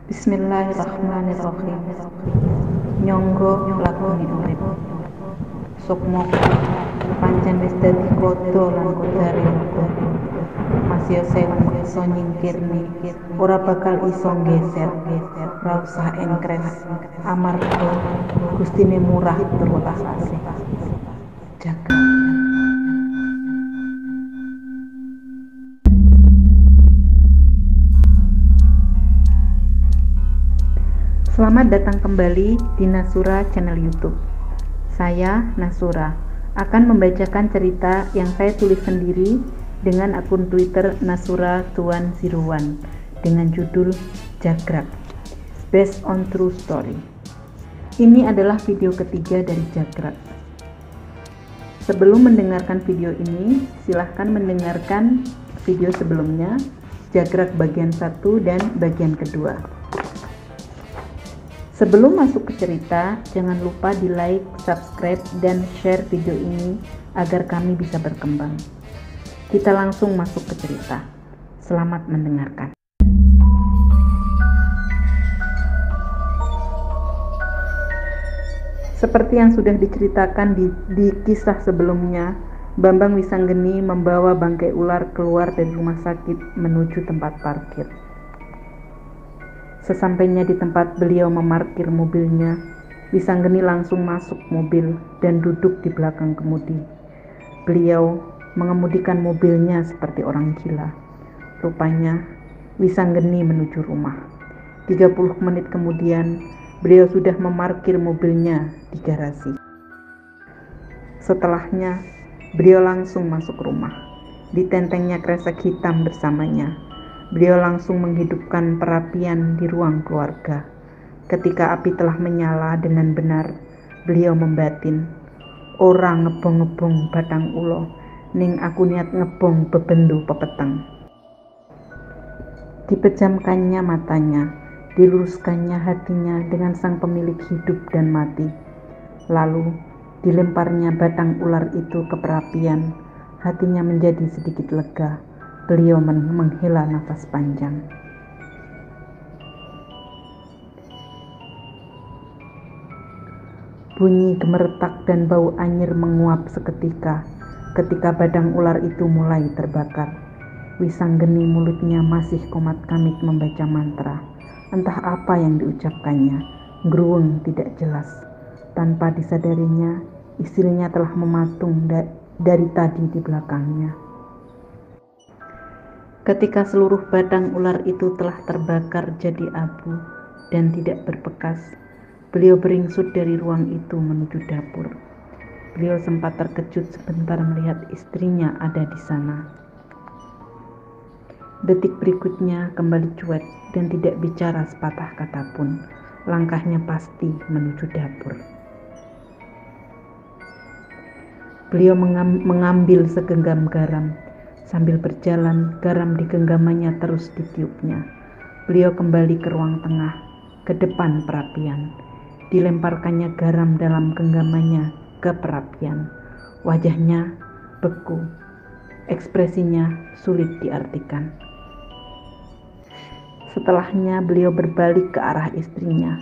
Bismillahirrahmanirrahim. Nyonggo lakoni urip. Sukmaku pancen wis dadi kodo lan kodare aku. Masih sewu iso nyingkirne, ora bakal iso nggeser. Ora usah engkres, amarga Gustine murah tur welas asih. Jaga. Selamat datang kembali di Nasura channel YouTube. Saya Nasura akan membacakan cerita yang saya tulis sendiri dengan akun Twitter Nasura101 dengan judul Jagrak, based on true story. Ini adalah video ketiga dari Jagrak. Sebelum mendengarkan video ini, silahkan mendengarkan video sebelumnya, Jagrak bagian 1 dan bagian kedua. Sebelum masuk ke cerita, jangan lupa di like, subscribe, dan share video ini agar kami bisa berkembang. Kita langsung masuk ke cerita. Selamat mendengarkan. Seperti yang sudah diceritakan di kisah sebelumnya, Bambang Wisanggeni membawa bangkai ular keluar dari rumah sakit menuju tempat parkir. Sesampainya di tempat beliau memarkir mobilnya, Wisanggeni langsung masuk mobil dan duduk di belakang kemudi. Beliau mengemudikan mobilnya seperti orang gila. Rupanya, Wisanggeni menuju rumah. 30 menit kemudian, beliau sudah memarkir mobilnya di garasi. Setelahnya, beliau langsung masuk rumah. Ditentengnya kresek hitam bersamanya. Beliau langsung menghidupkan perapian di ruang keluarga. Ketika api telah menyala dengan benar, beliau membatin, "Orang ngebong-ngebong batang ulo, ning aku niat ngebong bebendu pepeteng." Dipejamkannya matanya, diluruskannya hatinya dengan sang pemilik hidup dan mati. Lalu dilemparnya batang ular itu ke perapian, hatinya menjadi sedikit lega. Beliau menghela nafas panjang. Bunyi gemeretak dan bau anyir menguap seketika ketika badang ular itu mulai terbakar. Wisanggeni mulutnya masih komat-kamit membaca mantra. Entah apa yang diucapkannya, geruweng tidak jelas. Tanpa disadarinya, istrinya telah mematung dari tadi di belakangnya. Ketika seluruh batang ular itu telah terbakar jadi abu dan tidak berbekas, beliau beringsut dari ruang itu menuju dapur. Beliau sempat terkejut sebentar melihat istrinya ada di sana. Detik berikutnya kembali cuek dan tidak bicara sepatah kata pun. Langkahnya pasti menuju dapur. Beliau mengambil segenggam garam. Sambil berjalan, garam di genggamannya terus ditiupnya. Beliau kembali ke ruang tengah, ke depan perapian. Dilemparkannya garam dalam genggamannya ke perapian. Wajahnya beku, ekspresinya sulit diartikan. Setelahnya beliau berbalik ke arah istrinya.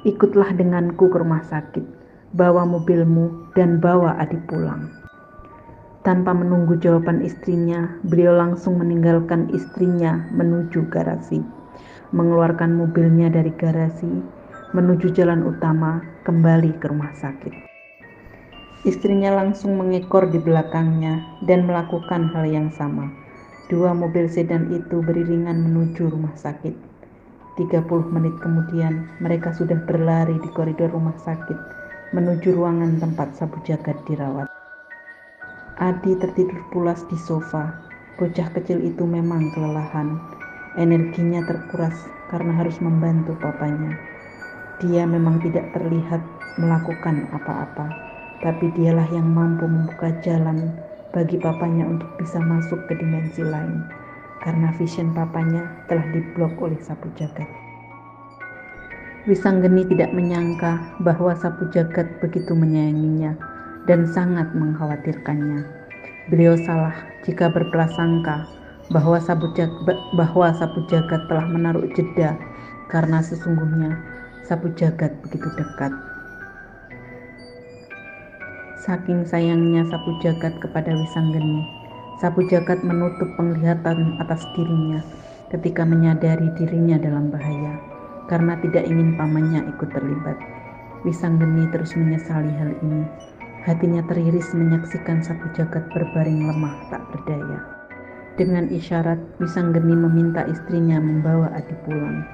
"Ikutlah denganku ke rumah sakit, bawa mobilmu dan bawa Adi pulang." Tanpa menunggu jawaban istrinya, beliau langsung meninggalkan istrinya menuju garasi, mengeluarkan mobilnya dari garasi, menuju jalan utama, kembali ke rumah sakit. Istrinya langsung mengekor di belakangnya dan melakukan hal yang sama. 2 mobil sedan itu beriringan menuju rumah sakit. 30 menit kemudian, mereka sudah berlari di koridor rumah sakit, menuju ruangan tempat Sabu Jagad dirawat. Adi tertidur pulas di sofa. Bocah kecil itu memang kelelahan. Energinya terkuras karena harus membantu papanya. Dia memang tidak terlihat melakukan apa-apa, tapi dialah yang mampu membuka jalan bagi papanya untuk bisa masuk ke dimensi lain, karena vision papanya telah diblok oleh Sabu Jagad. Wisanggeni tidak menyangka bahwa Sabu Jagad begitu menyayanginya dan sangat mengkhawatirkannya. Beliau salah jika berprasangka bahwa Sabu Jagad telah menaruh jeda karena sesungguhnya sapu jagat begitu dekat. Saking sayangnya sapu jagat kepada Wisanggeni, sapu jagat menutup penglihatan atas dirinya ketika menyadari dirinya dalam bahaya, karena tidak ingin pamannya ikut terlibat. Wisanggeni terus menyesali hal ini. Hatinya teriris menyaksikan sapu jagat berbaring lemah tak berdaya. Dengan isyarat, Wisanggeni meminta istrinya membawa Adi pulang.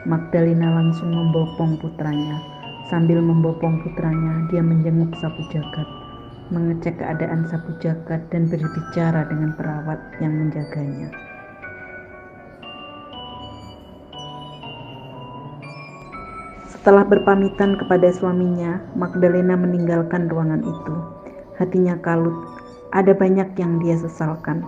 Magdalena langsung membopong putranya. Sambil membopong putranya, dia menjenguk sapu jagat, mengecek keadaan sapu jagat dan berbicara dengan perawat yang menjaganya. Setelah berpamitan kepada suaminya, Magdalena meninggalkan ruangan itu. Hatinya kalut, ada banyak yang dia sesalkan.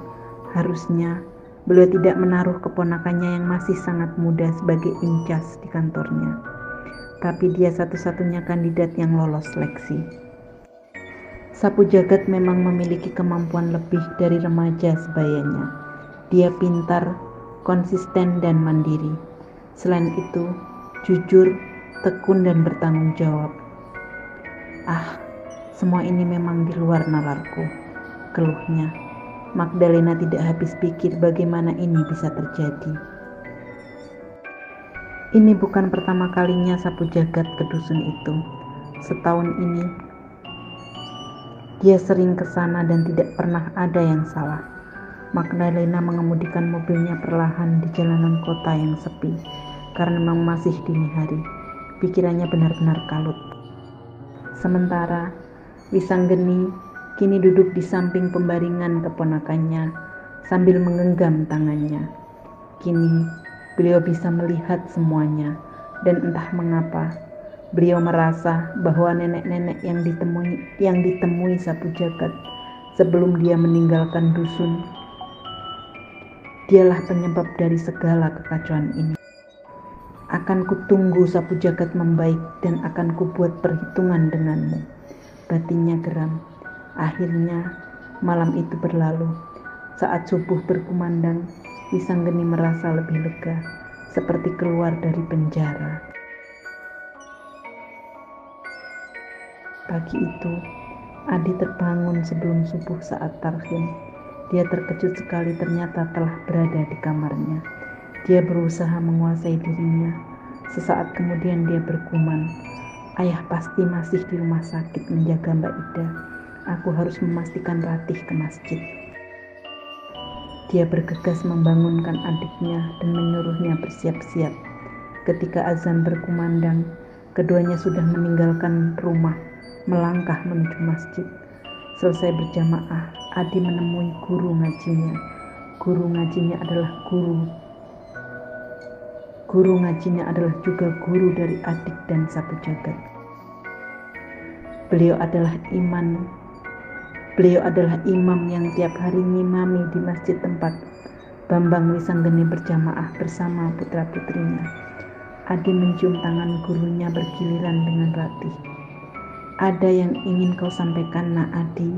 Harusnya beliau tidak menaruh keponakannya yang masih sangat muda sebagai incas di kantornya. Tapi dia satu-satunya kandidat yang lolos seleksi. Sapu jagat memang memiliki kemampuan lebih dari remaja sebayanya. Dia pintar, konsisten, dan mandiri. Selain itu, jujur, tekun, dan bertanggung jawab. Semua ini memang di luar nalarku, keluhnya. Magdalena tidak habis pikir bagaimana ini bisa terjadi. Ini bukan pertama kalinya sapu jagat ke dusun itu. Setahun ini, dia sering ke sana dan tidak pernah ada yang salah. Magdalena mengemudikan mobilnya perlahan di jalanan kota yang sepi, karena memang masih dini hari. Pikirannya benar-benar kalut. Sementara Wisanggeni kini duduk di samping pembaringan keponakannya sambil menggenggam tangannya. Kini beliau bisa melihat semuanya, dan entah mengapa beliau merasa bahwa nenek-nenek yang ditemui sapu jagat sebelum dia meninggalkan dusun, dialah penyebab dari segala kekacauan ini. Akan kutunggu sapu jagat membaik dan akan kubuat perhitungan denganmu, batinnya geram. Akhirnya malam itu berlalu. Saat subuh berkumandang, Wisanggeni merasa lebih lega, seperti keluar dari penjara. Pagi itu, Adi terbangun sebelum subuh saat tarhim. Dia terkejut sekali ternyata telah berada di kamarnya. Dia berusaha menguasai dirinya. Sesaat kemudian dia bergumam, "Ayah pasti masih di rumah sakit menjaga Mbak Ida. Aku harus memastikan Ratih ke masjid." Dia bergegas membangunkan adiknya dan menyuruhnya bersiap-siap. Ketika azan berkumandang, keduanya sudah meninggalkan rumah, melangkah menuju masjid. Selesai berjamaah, Adi menemui guru ngajinya. Guru ngajinya adalah juga guru dari adik dan sapu jagat. Beliau adalah imam yang tiap hari ngimami di masjid tempat Bambang Wisanggeni berjamaah bersama putra-putrinya. Adi mencium tangan gurunya bergiliran dengan Ratih. "Ada yang ingin kau sampaikan, Nak Adi?"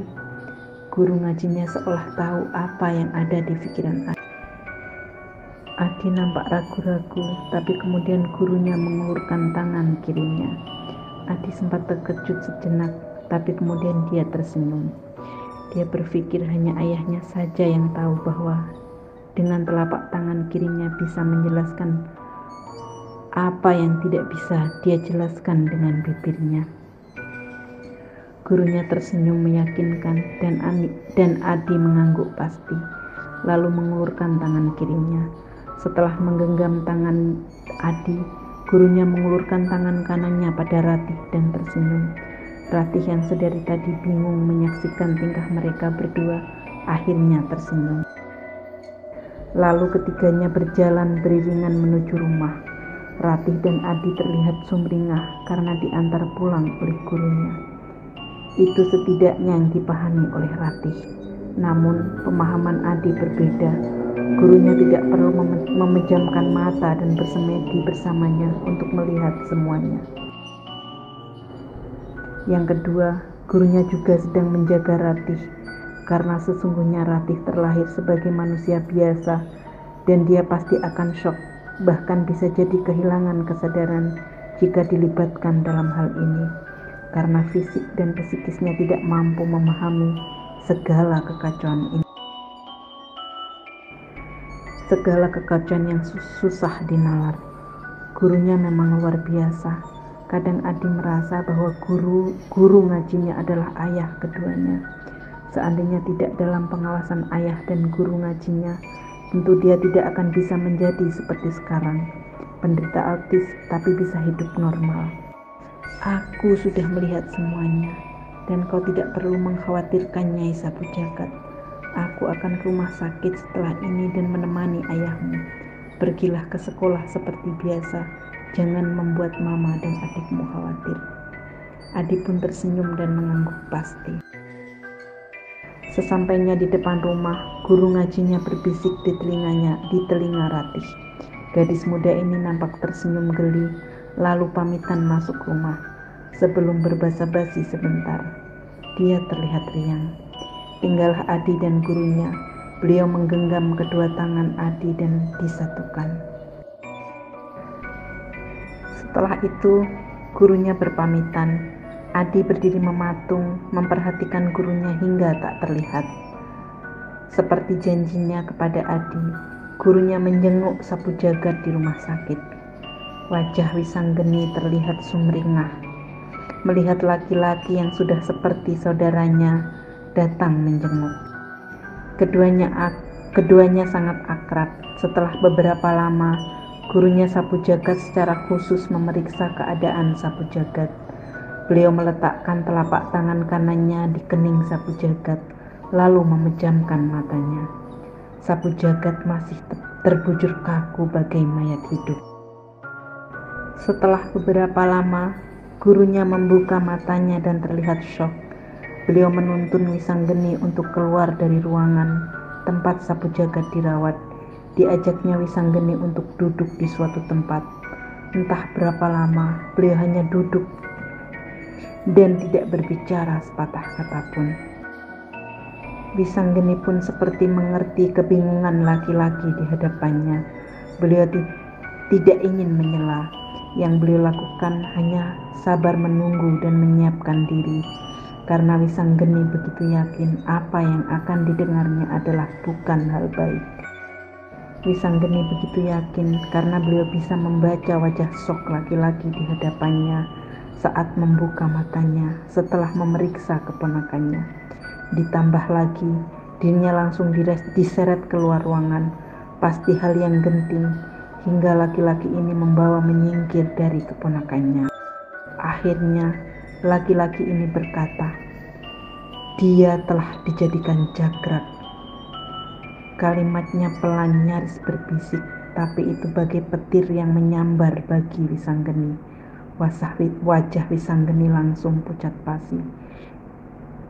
Guru ngajinya seolah tahu apa yang ada di pikiran Adi. Adi nampak ragu-ragu, tapi kemudian gurunya mengulurkan tangan kirinya. Adi sempat terkejut sejenak, tapi kemudian dia tersenyum. Dia berpikir hanya ayahnya saja yang tahu bahwa dengan telapak tangan kirinya bisa menjelaskan apa yang tidak bisa dia jelaskan dengan bibirnya. Gurunya tersenyum meyakinkan dan Adi mengangguk pasti, lalu mengulurkan tangan kirinya. Setelah menggenggam tangan Adi, gurunya mengulurkan tangan kanannya pada Ratih dan tersenyum. Ratih yang sedari tadi bingung menyaksikan tingkah mereka berdua, akhirnya tersenyum. Lalu ketiganya berjalan beriringan menuju rumah. Ratih dan Adi terlihat sumringah karena diantar pulang oleh gurunya. Itu setidaknya yang dipahami oleh Ratih. Namun pemahaman Adi berbeda. Gurunya tidak perlu memejamkan mata dan bersemedi bersamanya untuk melihat semuanya. Yang kedua, gurunya juga sedang menjaga Ratih, karena sesungguhnya Ratih terlahir sebagai manusia biasa dan dia pasti akan syok bahkan bisa jadi kehilangan kesadaran jika dilibatkan dalam hal ini, karena fisik dan psikisnya tidak mampu memahami segala kekacauan ini. Segala kekacauan yang susah dinalar. Gurunya memang luar biasa. Kadang Adi merasa bahwa guru ngajinya adalah ayah keduanya. Seandainya tidak dalam pengawasan ayah dan guru ngajinya, tentu dia tidak akan bisa menjadi seperti sekarang, penderita autis tapi bisa hidup normal. Aku sudah melihat semuanya, dan kau tidak perlu mengkhawatirkan Nyai Sapu Jagat. Aku akan ke rumah sakit setelah ini dan menemani ayahmu. Pergilah ke sekolah seperti biasa. Jangan membuat mama dan adikmu khawatir. Adi pun tersenyum dan mengangguk pasti. Sesampainya di depan rumah, guru ngajinya berbisik di telinga Ratih. Gadis muda ini nampak tersenyum geli, lalu pamitan masuk rumah. Sebelum berbasa-basi sebentar, dia terlihat riang. Tinggallah Adi dan gurunya. Beliau menggenggam kedua tangan Adi dan disatukan. Setelah itu, gurunya berpamitan. Adi berdiri mematung, memperhatikan gurunya hingga tak terlihat. Seperti janjinya kepada Adi, gurunya menjenguk Sapu Jagat di rumah sakit. Wajah Wisanggeni terlihat sumringah, melihat laki-laki yang sudah seperti saudaranya datang menjenguk. Keduanya sangat akrab. Setelah beberapa lama, gurunya Sapu Jagat secara khusus memeriksa keadaan Sapu Jagat. Beliau meletakkan telapak tangan kanannya di kening Sapu Jagat, lalu memejamkan matanya. Sapu Jagat masih terbujur kaku bagai mayat hidup. Setelah beberapa lama, gurunya membuka matanya dan terlihat syok. Beliau menuntun Wisanggeni untuk keluar dari ruangan tempat Sapu Jagat dirawat. Diajaknya Wisanggeni untuk duduk di suatu tempat. Entah berapa lama, beliau hanya duduk dan tidak berbicara sepatah kata pun. Wisanggeni pun seperti mengerti kebingungan laki-laki di hadapannya. Beliau tidak ingin menyela. Yang beliau lakukan hanya sabar menunggu dan menyiapkan diri. Karena Wisanggeni begitu yakin apa yang akan didengarnya adalah bukan hal baik. Wisanggeni begitu yakin karena beliau bisa membaca wajah sok laki-laki di hadapannya saat membuka matanya setelah memeriksa keponakannya. Ditambah lagi, dirinya langsung diseret keluar ruangan, pasti hal yang genting, hingga laki-laki ini membawa menyingkir dari keponakannya. Akhirnya, laki-laki ini berkata, "Dia telah dijadikan jagrak." Kalimatnya pelan nyaris berbisik, tapi itu bagai petir yang menyambar bagi Wisanggeni. Wajah Wisanggeni langsung pucat pasi.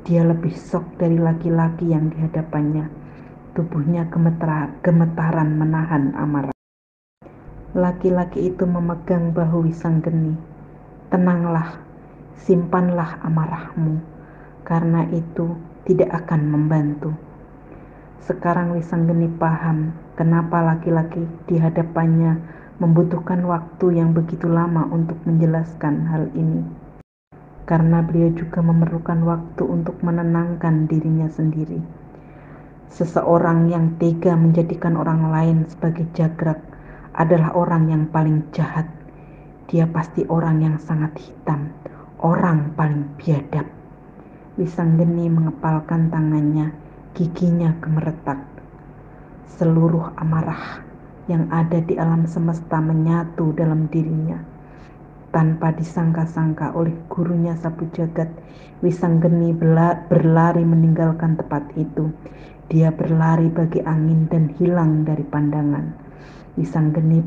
Dia lebih shock dari laki-laki yang dihadapannya. Tubuhnya gemetaran menahan amarah. Laki-laki itu memegang bahu Wisanggeni. "Tenanglah, simpanlah amarahmu, karena itu tidak akan membantu." Sekarang Wisanggeni paham kenapa laki-laki di hadapannya membutuhkan waktu yang begitu lama untuk menjelaskan hal ini. Karena beliau juga memerlukan waktu untuk menenangkan dirinya sendiri. Seseorang yang tega menjadikan orang lain sebagai jagrak adalah orang yang paling jahat. Dia pasti orang yang sangat hitam, orang paling biadab. Wisanggeni mengepalkan tangannya, giginya gemeretak. Seluruh amarah yang ada di alam semesta menyatu dalam dirinya. Tanpa disangka-sangka oleh gurunya Sapu Jagat, Wisanggeni berlari meninggalkan tempat itu. Dia berlari bagi angin dan hilang dari pandangan. Wisanggeni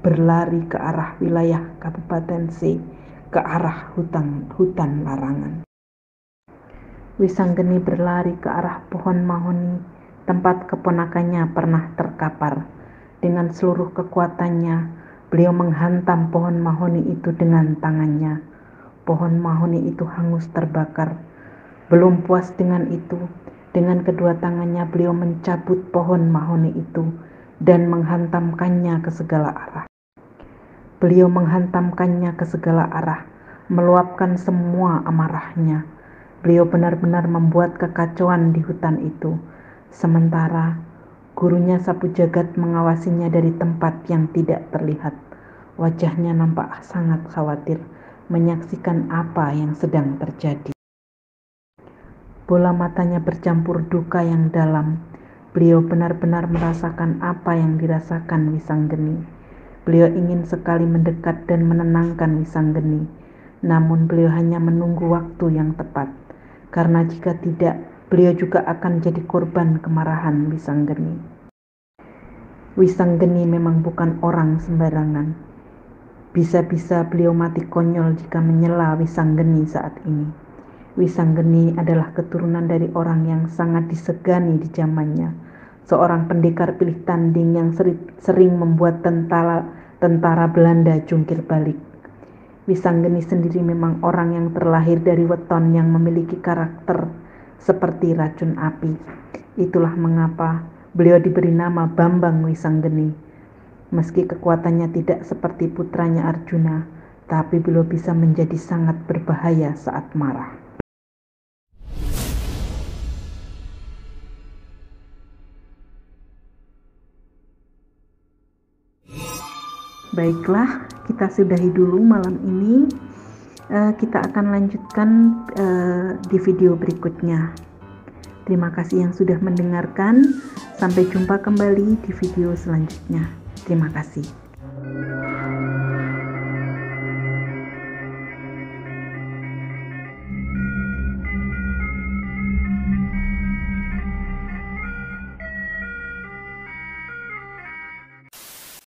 berlari ke arah wilayah Kabupaten C, ke arah hutan larangan. Wisanggeni berlari ke arah pohon mahoni, tempat keponakannya pernah terkapar. Dengan seluruh kekuatannya, beliau menghantam pohon mahoni itu dengan tangannya. Pohon mahoni itu hangus terbakar. Belum puas dengan itu, dengan kedua tangannya beliau mencabut pohon mahoni itu dan menghantamkannya ke segala arah. Beliau menghantamkannya ke segala arah, meluapkan semua amarahnya. Beliau benar-benar membuat kekacauan di hutan itu. Sementara gurunya sapu jagat mengawasinya dari tempat yang tidak terlihat. Wajahnya nampak sangat khawatir menyaksikan apa yang sedang terjadi. Bola matanya bercampur duka yang dalam. Beliau benar-benar merasakan apa yang dirasakan Wisanggeni. Beliau ingin sekali mendekat dan menenangkan Wisanggeni, namun beliau hanya menunggu waktu yang tepat, karena jika tidak, beliau juga akan jadi korban kemarahan Wisanggeni. Wisanggeni memang bukan orang sembarangan. Bisa-bisa beliau mati konyol jika menyela Wisanggeni saat ini. Wisanggeni adalah keturunan dari orang yang sangat disegani di zamannya, seorang pendekar pilih tanding yang sering membuat tentara Belanda jungkir balik. Wisanggeni sendiri memang orang yang terlahir dari weton yang memiliki karakter seperti racun api. Itulah mengapa beliau diberi nama Bambang Wisanggeni. Meski kekuatannya tidak seperti putranya Arjuna, tapi beliau bisa menjadi sangat berbahaya saat marah. Baiklah, kita sudahi dulu malam ini. Kita akan lanjutkan di video berikutnya. Terima kasih yang sudah mendengarkan. Sampai jumpa kembali di video selanjutnya. Terima kasih.